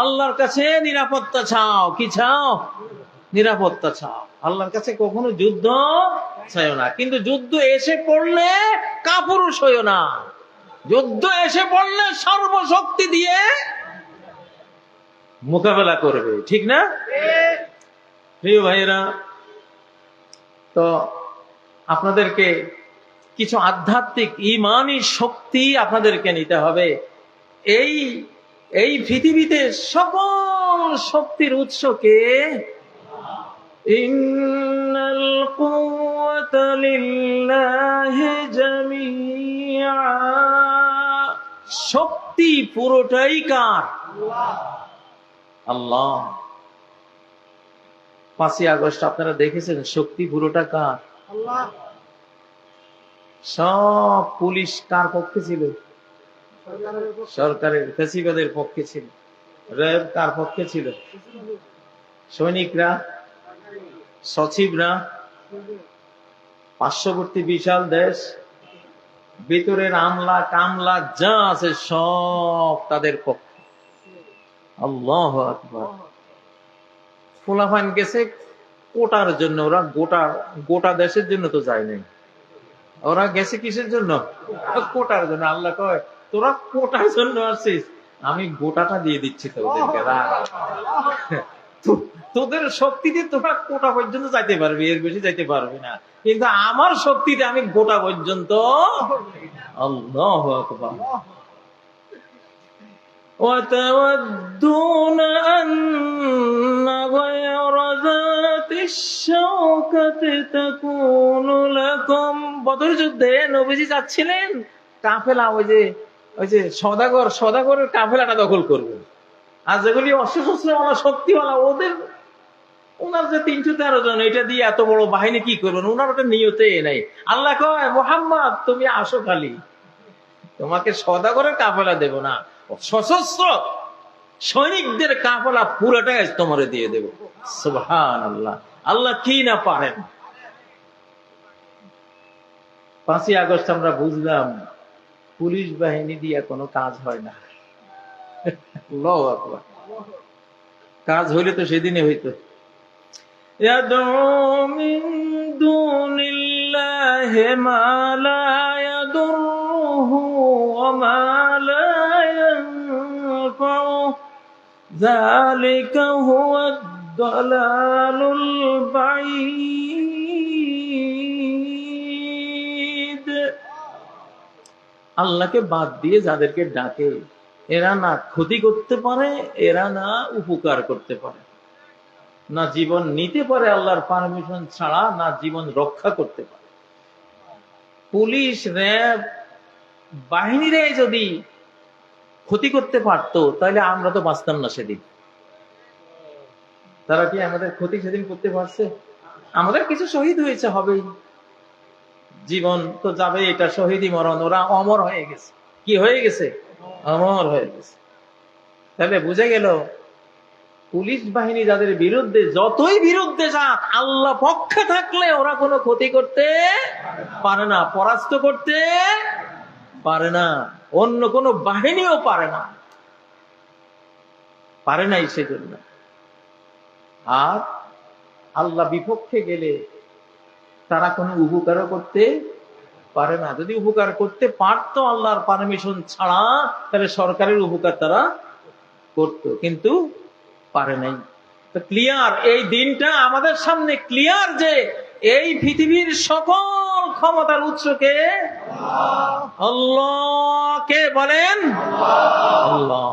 আল্লাহর কাছে নিরাপত্তা চাও। কি চাও? নিরাপত্তা চাও। আল্লাহর কাছে কখনো যুদ্ধ চাইও না। কিন্তু যুদ্ধ এসে পড়লে কাপুরুষ হইও না। যুদ্ধ এসে পড়লে সর্বশক্তি দিয়ে মোকাবেলা করবে। ঠিক না প্রিয় ভাইয়েরা? তো আপনাদেরকে কিছু আধ্যাত্মিক ঈমানি শক্তি আপনাদেরকে নিতে হবে। এই পৃথিবীতে সকল শক্তির উৎসকে ইন্নাল কুওয়াতা লিল্লাহি জামিআ, শক্তি পুরোটাই কার? আল্লাহ। 5ই আগস্ট আপনারা দেখেছেন, শক্তি পুরোটা কার? আল্লাহ। সব পুলিশ কার পক্ষে ছিল? সরকারের, ফ্যাসিবাদের পক্ষে ছিল। র্যাব কার পক্ষে ছিল? সৈনিকরা, সচিবরা। পার্শ্ববর্তী বিশাল দেশ, ভিতরের আমলা কামলা যা আছে সব তাদের পক্ষে। আল্লাহু আকবার। ফুলাফান গেছে কোটার জন্য। ওরা গোটা দেশের জন্য তো যায় নাই। ওরা গেছে কিসের জন্য? কোটার জন্য। আল্লাহ কয়, তোরা কোটার জন্য আসছিস, আমি গোটাটা দিয়ে দিচ্ছি তোদেরকে। তোদের শক্তিতে তোরা কোটা পর্যন্ত যাইতে পারবি, এর বেশি যাইতে পারবি না। কিন্তু আমার শক্তিতে আমি গোটা পর্যন্ত। আল্লাহু আকবার। وَتَوَدُّونَ أَنَّ غَيْرَ ذَاتِ الشَّوْكَةِ تَكُونُ لَكُمْ। বদর যুদ্ধে নবীজি যাচ্ছিলেন, কাফেলা ওই যে সওদাগরের কাফেলাটা দখল করবে। আর যেগুলি অস্ত্র শক্তিওয়ালা, ওনার যে 313 জন, এটা দিয়ে এত বড় বাহিনী কি করবেন? ওনার ওটা নিয়তে নাই। আল্লাহ কয়, মুহাম্মদ তুমি আসো, খালি তোমাকে সওদাগরের কাফেলা দেব না, সশস্ত্র সৈনিকদের কাফেলা পুরোটাই তোমারে দিয়ে দেব। সুবহানাল্লাহ। আল্লাহ কি না পারেন। 5ই আগস্ট আমরা বুঝলাম পুলিশ বাহিনী দিয়ে কোনো কাজ হয় না। আল্লাহু আকবার। কাজ হইলে তো সেদিনে হইতো। ইয়াদউ মিন দুনিল্লাহি মা লা ইয়াদুররুহু ওয়া মা লা ইয়ানফাউ, যালিকা হুয়াদ দালালুল বাঈদ। আল্লাহকে বাদ দিয়ে যাদেরকে ডাকে, এরা না ক্ষতি করতে পারে, এরা না উপকার করতে পারে, না জীবন নিতে পারে আল্লাহর পারমিশন ছাড়া, না জীবন রক্ষা করতে পারে। পুলিশ র্যাব বাহিনীরে যদি ক্ষতি করতে পারতো, তাহলে আমরা তো বাঁচতাম না সেদিন। তারা কি আমাদের ক্ষতি সেদিন করতে পারছে? আমাদের কিছু শহীদ হয়েছে, হবেই, জীবন তো যাবে, এটা শহীদই মরণ। ওরা অমর হয়ে গেছে। কি হয়ে গেছে? অমর হয়ে গেছে। তাহলে বুঝে গেল, পুলিশ বাহিনী যাদের বিরুদ্ধে, যতই বিরুদ্ধে যাক, আল্লাহ পক্ষে থাকলে ওরা কোনো ক্ষতি করতে পারে না, পরাস্ত করতে পারে না। অন্য কোনো বাহিনীও পারে না, পারে নাই সেজন্য। আর আল্লাহ বিপক্ষে গেলে তারা কোনো উপকারও করতে পারে না। যদি উপকার করতে পারতো আল্লাহর পারমিশন ছাড়া, তাহলে সরকারের উপকার তারা করত, কিন্তু পারে নাই। তো ক্লিয়ার, এই দিনটা আমাদের সামনে ক্লিয়ার যে এই পৃথিবীর সকল ক্ষমতার উৎসকে আল্লাহ। কে বলেন? আল্লাহ।